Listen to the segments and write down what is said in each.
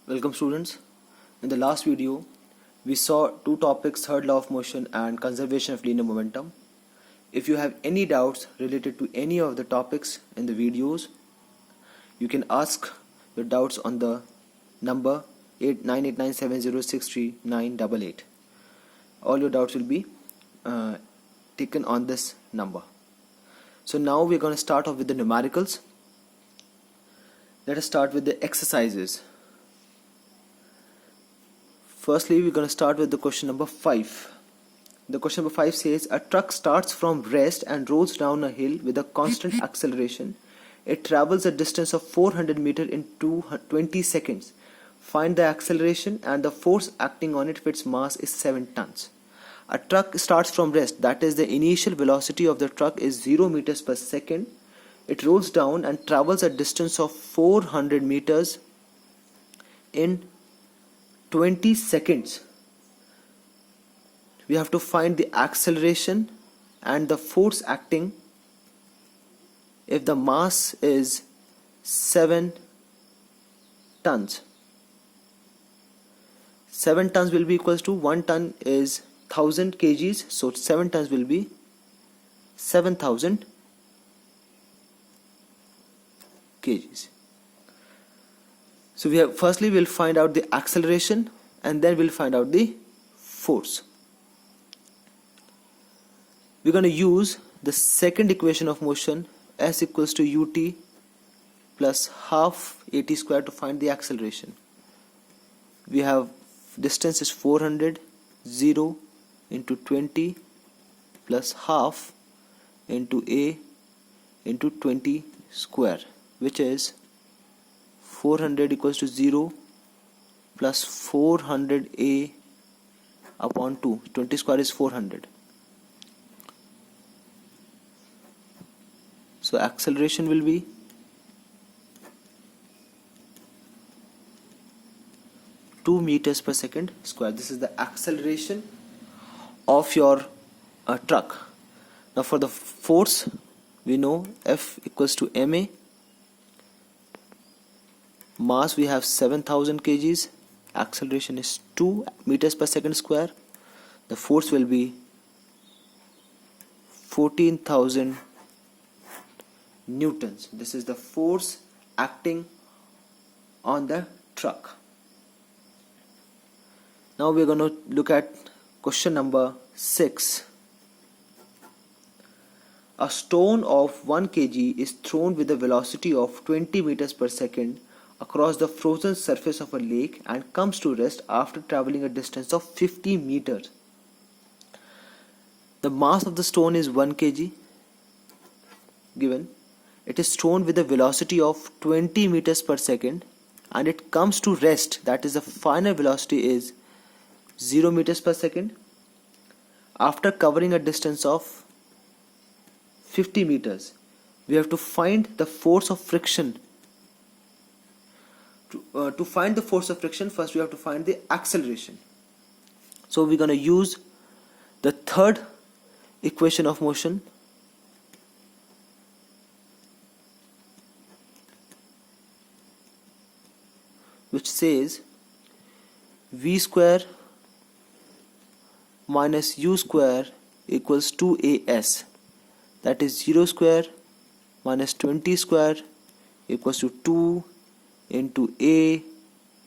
Welcome students. In the last video, we saw two topics, third law of motion and conservation of linear momentum. If you have any doubts related to any of the topics in the videos, you can ask your doubts on the number 898970639888. All your doubts will be taken on this number. So now we're going to start off with the numericals. Let us start with the exercises. Firstly, we're going to start with the question number 5. The question number 5 says, a truck starts from rest and rolls down a hill with a constant acceleration. It travels a distance of 400 meters in 20 seconds. Find the acceleration and the force acting on it if its mass is 7 tons. A truck starts from rest, that is the initial velocity of the truck is 0 meters per second. It rolls down and travels a distance of 400 meters in 20 seconds. We have to find the acceleration and the force acting if the mass is 7 tons. 7 tons will be equals to 1 ton is 1000 kgs, so 7 tons will be 7000 kgs. So firstly we'll find out the acceleration and then we'll find out the force. We're going to use the second equation of motion, s equals to ut plus half at square, to find the acceleration. We have distance is 400, 0 into 20 plus half into a into 20 square, which is 400 equals to 0 plus 400a upon 2. 20 square is 400. So acceleration will be 2 meters per second square. This is the acceleration of your truck. Now for the force, we know F equals to ma. Mass we have 7000 kgs. Acceleration is 2 meters per second square. The force will be 14,000 newtons. This is the force acting on the truck. Now we're going to look at question number 6. A stone of 1 kg is thrown with a velocity of 20 meters per second across the frozen surface of a lake and comes to rest after traveling a distance of 50 meters. The mass of the stone is 1 kg given. It is thrown with a velocity of 20 meters per second and it comes to rest, that is the final velocity is 0 meters per second after covering a distance of 50 meters. We have to find the force of friction. To find the force of friction, first we have to find the acceleration. So we're going to use the third equation of motion, which says v square minus u square equals 2as. That is 0 square minus 20 square equals to 2 into a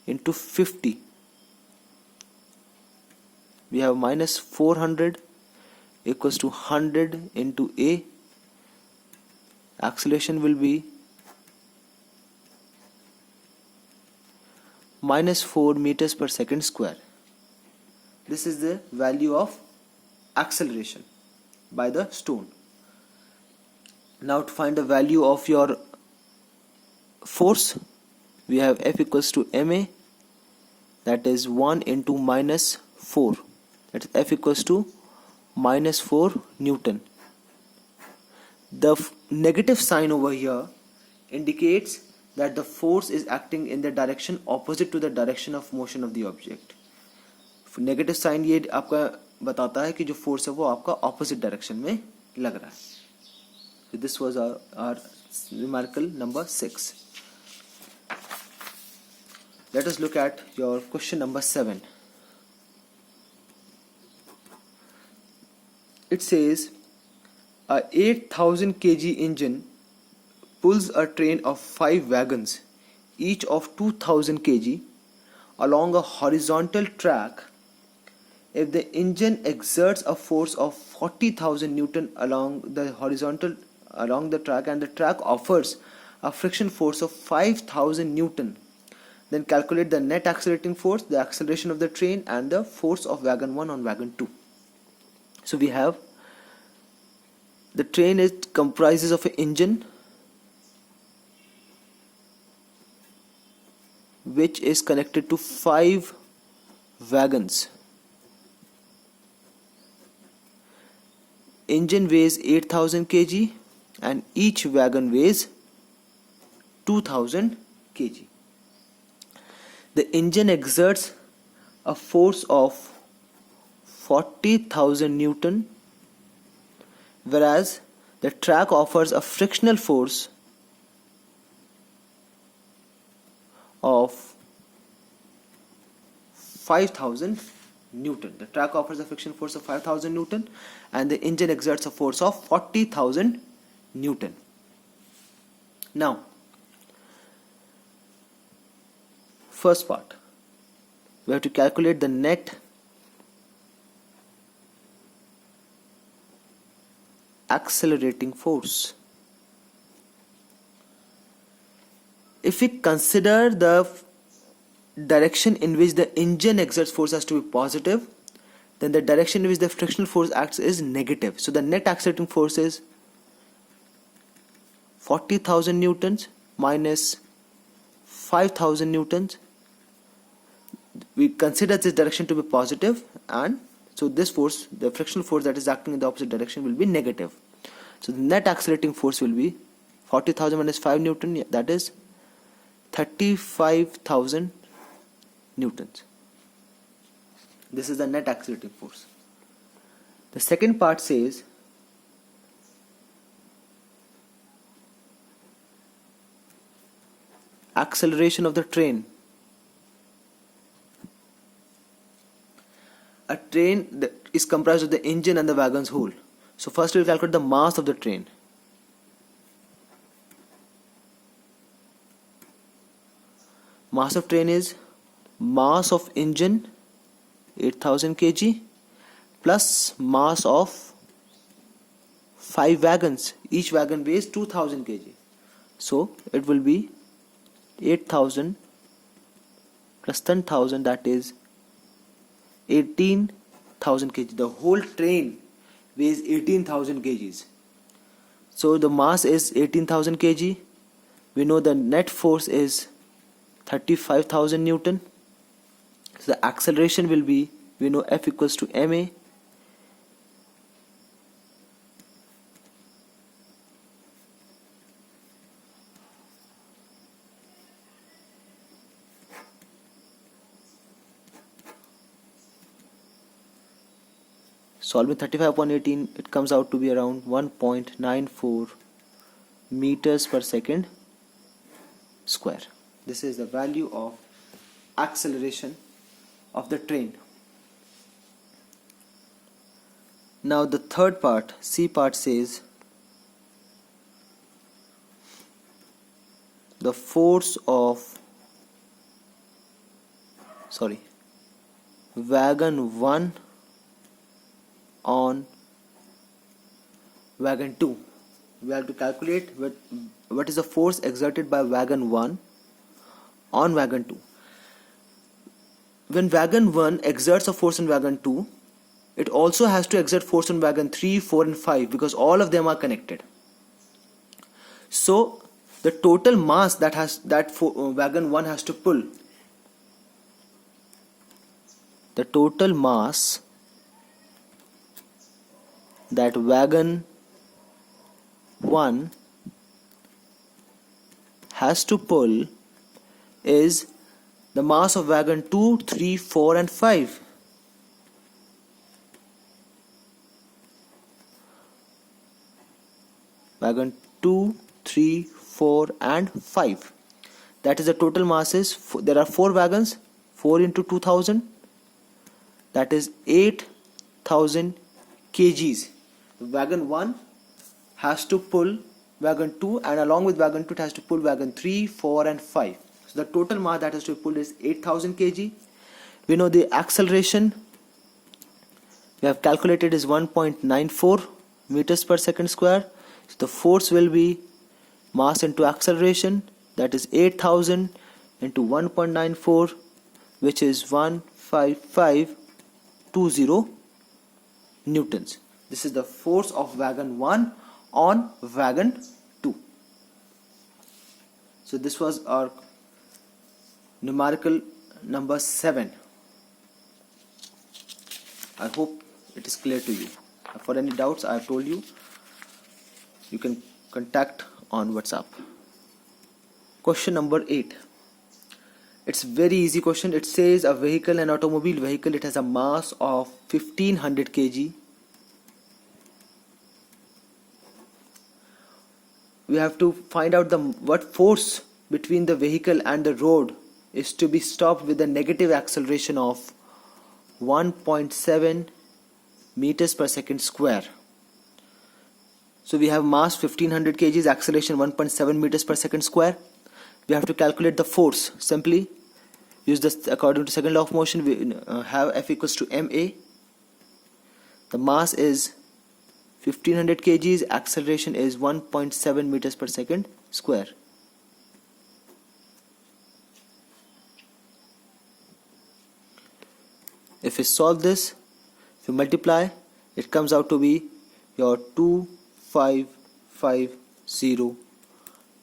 into 50. We have minus 400 equals to 100 into a. Acceleration will be minus 4 meters per second square. This is the value of acceleration by the stone. Now to find the value of your force, we have F equals to ma, that is 1 into minus 4, that is F equals to minus 4 Newton. The negative sign over here indicates that the force is acting in the direction opposite to the direction of motion of the object. Negative sign ये आपका बताता है कि जो force है वो आपका opposite direction में लग रहा है. So this was our numerical number 6. let us look at your question number 7. It says a 8000 kg engine pulls a train of 5 wagons, each of 2000 kg, along a horizontal track. If the engine exerts a force of 40,000 Newton along the track, and the track offers a friction force of 5,000 Newton, then calculate the net accelerating force, the acceleration of the train, and the force of wagon 1 on wagon 2. So we have the train, it comprises of an engine which is connected to 5 wagons. Engine weighs 8000 kg and each wagon weighs 2000 kg. The engine exerts a force of 40,000 Newton, whereas the track offers a frictional force of 5,000 Newton. The track offers a friction force of 5,000 Newton and the engine exerts a force of 40,000 Newton. Now, first part, we have to calculate the net accelerating force. If we consider the direction in which the engine exerts force as to be positive, then the direction in which the frictional force acts is negative. So the net accelerating force is 40,000 newtons minus 5,000 newtons. We consider this direction to be positive, and so this force, the frictional force that is acting in the opposite direction, will be negative. So the net accelerating force will be 40,000 minus 5 Newton, that is 35,000 newtons. This is the net accelerating force. The second part says acceleration of the train. A train is comprised of the engine and the wagons whole. So first we will calculate the mass of the train. Mass of train is mass of engine 8000 kg plus mass of 5 wagons. Each wagon weighs 2000 kg. So it will be 8000 plus 10,000, that is 18,000 kg. The whole train weighs 18,000 kgs. So the mass is 18,000 kg. We know the net force is 35,000 Newton. So the acceleration will be, we know F equals to ma. Solving 35 upon 18, it comes out to be around 1.94 meters per second square. This is the value of acceleration of the train. Now the third part, C part, says the force of wagon 1 on wagon 2. We have to calculate what is the force exerted by wagon 1 on wagon 2. When wagon 1 exerts a force on wagon 2, it also has to exert force on wagon 3, 4 and 5, because all of them are connected. So the total mass that wagon 1 has to pull, the total mass that wagon 1 has to pull is the mass of wagon 2, 3, 4 and 5. Wagon 2, 3, 4 and 5. that is the total mass is, there are 4 wagons, 4 into 2000, that is 8000 kgs. Wagon 1 has to pull wagon 2, and along with wagon 2 it has to pull wagon 3, 4 and 5. So the total mass that has to be pulled is 8000 kg. We know the acceleration we have calculated is 1.94 meters per second square. So the force will be mass into acceleration, that is 8000 into 1.94, which is 15520 newtons. This is the force of wagon 1 on wagon 2. So this was our numerical number 7. I hope it is clear to you. For any doubts, I have told you, you can contact on WhatsApp. Question number 8. It's very easy question. It says a vehicle, an automobile vehicle, it has a mass of 1500 kg. We have to find out what force between the vehicle and the road is to be stopped with a negative acceleration of 1.7 meters per second square. So we have mass 1500 kg, acceleration 1.7 meters per second square. We have to calculate the force. Simply use this according to second law of motion. We have F equals to ma. The mass is 1500 kg, acceleration is 1.7 meters per second square. If you solve this, if you multiply, it comes out to be your 2550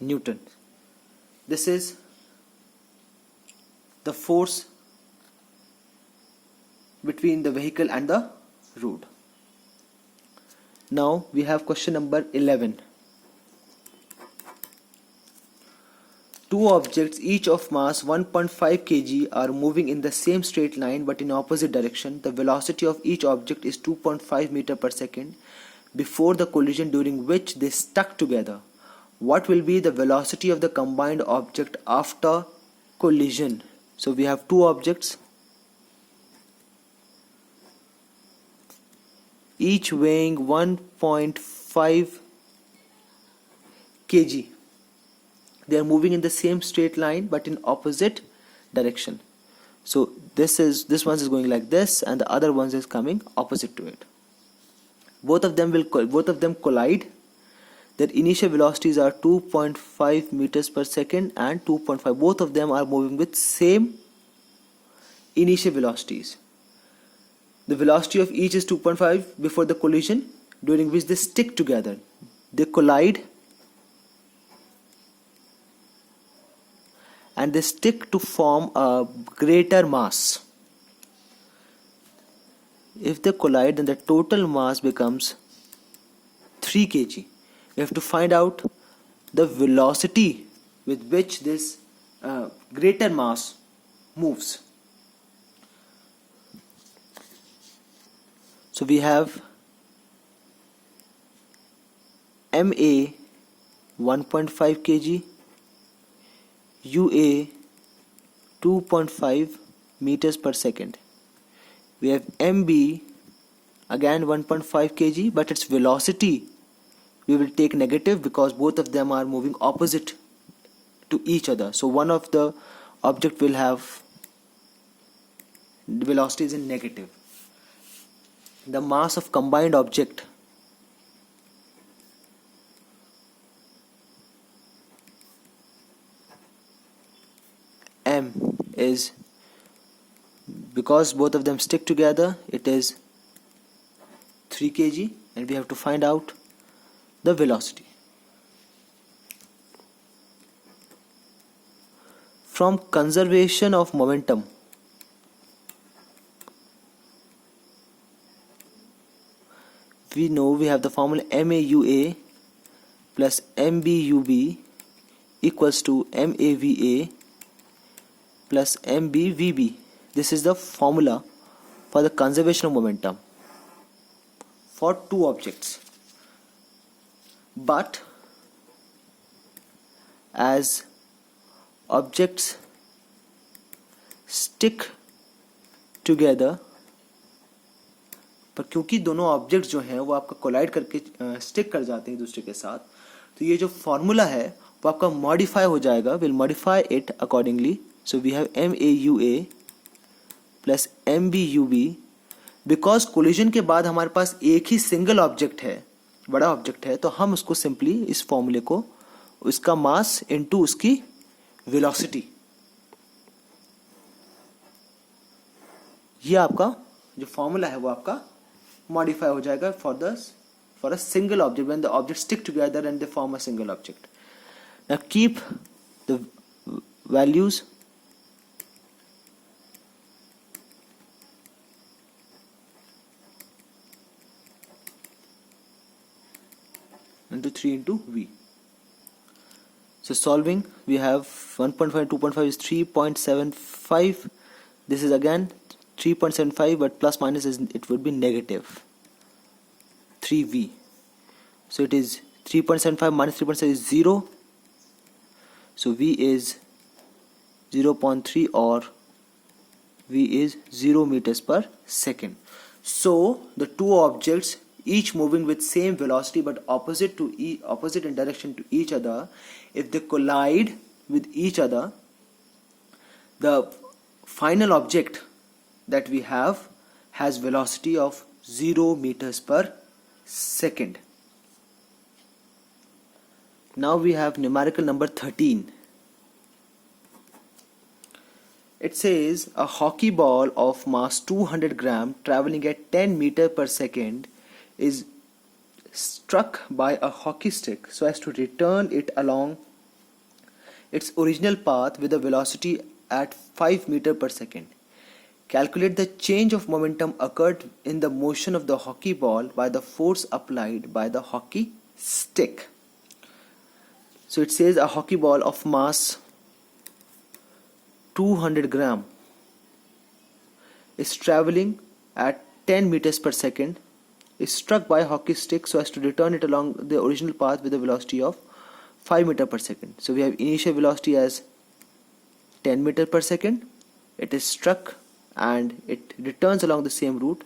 Newton. This is the force between the vehicle and the road. Now we have question number 11. Two objects each of mass 1.5 kg are moving in the same straight line but in opposite direction. The velocity of each object is 2.5 meter per second before the collision during which they stuck together. What will be the velocity of the combined object after collision? So we have two objects, each weighing 1.5 kg. They are moving in the same straight line but in opposite direction. So this one is going like this, and the other one is coming opposite to it. Both of them collide. Their initial velocities are 2.5 meters per second and 2.5. Both of them are moving with same initial velocities. The velocity of each is 2.5 before the collision, during which they stick together. They collide and they stick to form a greater mass. If they collide, then the total mass becomes 3 kg. We have to find out the velocity with which this greater mass moves. So we have MA 1.5 kg, UA 2.5 meters per second. We have MB again 1.5 kg, but its velocity we will take negative because both of them are moving opposite to each other. So one of the object will have the velocity is in negative. The mass of combined object M is, because both of them stick together, it is 3 kg, and we have to find out the velocity. From conservation of momentum, we know we have the formula MAUA plus MBUB equals to MAVA plus MBVB. This is the formula for the conservation of momentum for two objects. But as objects stick together, पर क्योंकि दोनों objects जो हैं वो आपका collide करके stick कर जाते हैं दूसरे के साथ, तो ये जो फॉर्मूला है वो आपका मॉडिफाई हो जाएगा, will modify it accordingly. So we have MAUA plus MBUB. Because collision के बाद हमारे पास एक ही सिंगल ऑब्जेक्ट है, बड़ा ऑब्जेक्ट है, तो हम उसको सिंपली इस फॉर्मूले को उसका मास इनटू उसकी वेलोसिटी, ये आपका जो फॉर्मूला है वो आपका मॉडिफाई हो जाएगा for a single object when the object stick together and they form a single object. Now keep the values into 3 into V. So solving, we have 1.5 2.5 is 3.75. This is again 3.75, but plus minus is, it would be negative 3V. So it is 3.75 minus 3.7 is 0. So V is 0.3 or V is 0 meters per second. So the two objects each moving with same velocity but opposite in direction to each other, if they collide with each other, the final object that we have has velocity of 0 meters per second. Now we have numerical number 13. It says a hockey ball of mass 200 gram traveling at 10 meter per second is struck by a hockey stick so as to return it along its original path with a velocity at 5 meter per second. Calculate the change of momentum occurred in the motion of the hockey ball by the force applied by the hockey stick. So it says a hockey ball of mass 200 gram is traveling at 10 meters per second, is struck by a hockey stick so as to return it along the original path with a velocity of 5 meter per second. So we have initial velocity as 10 meter per second. It is struck and it returns along the same route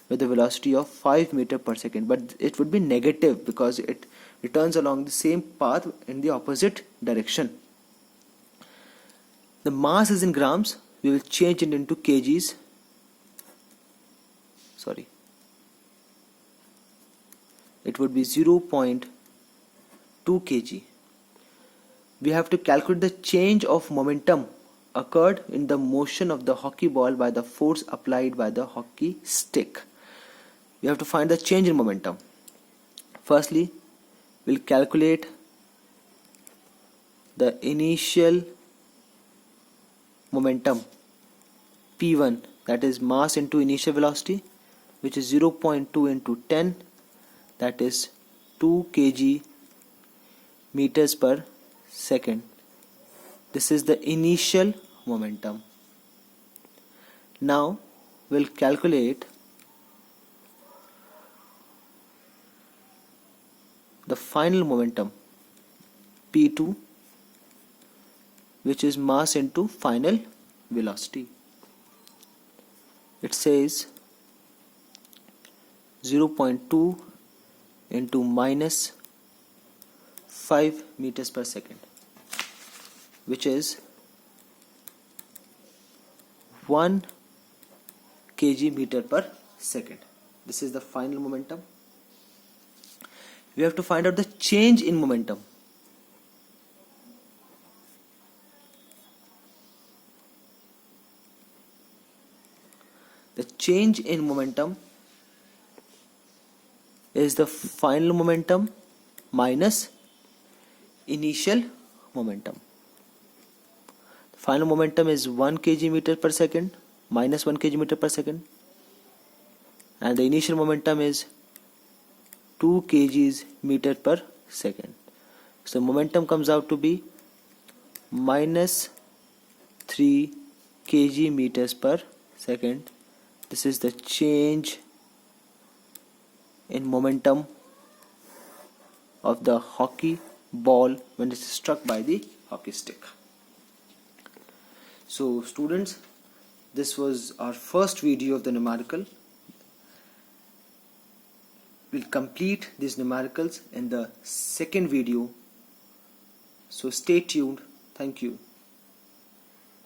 with a velocity of 5 meter per second, but it would be negative because it returns along the same path in the opposite direction. The mass is in grams. We will change it into kgs. Sorry, it would be 0.2 kg. We have to calculate the change of momentum occurred in the motion of the hockey ball by the force applied by the hockey stick. We have to find the change in momentum. Firstly, we'll calculate the initial momentum P1, that is mass into initial velocity, which is 0.2 into 10, that is 2 kg meters per second. This is the initial momentum. Now we'll calculate the final momentum P2, which is mass into final velocity. It says 0.2 into minus 5 meters per second, which is 1 kg meter per second. This is the final momentum. We have to find out the change in momentum. The change in momentum is the final momentum minus initial momentum. Final momentum is 1 kg meter per second minus 1 kg meter per second, and the initial momentum is 2 kg meter per second. So momentum comes out to be minus 3 kg meters per second. This is the change in momentum of the hockey ball when it is struck by the hockey stick. So students, this was our first video of the numerical. We'll complete these numericals in the second video. So stay tuned. Thank you.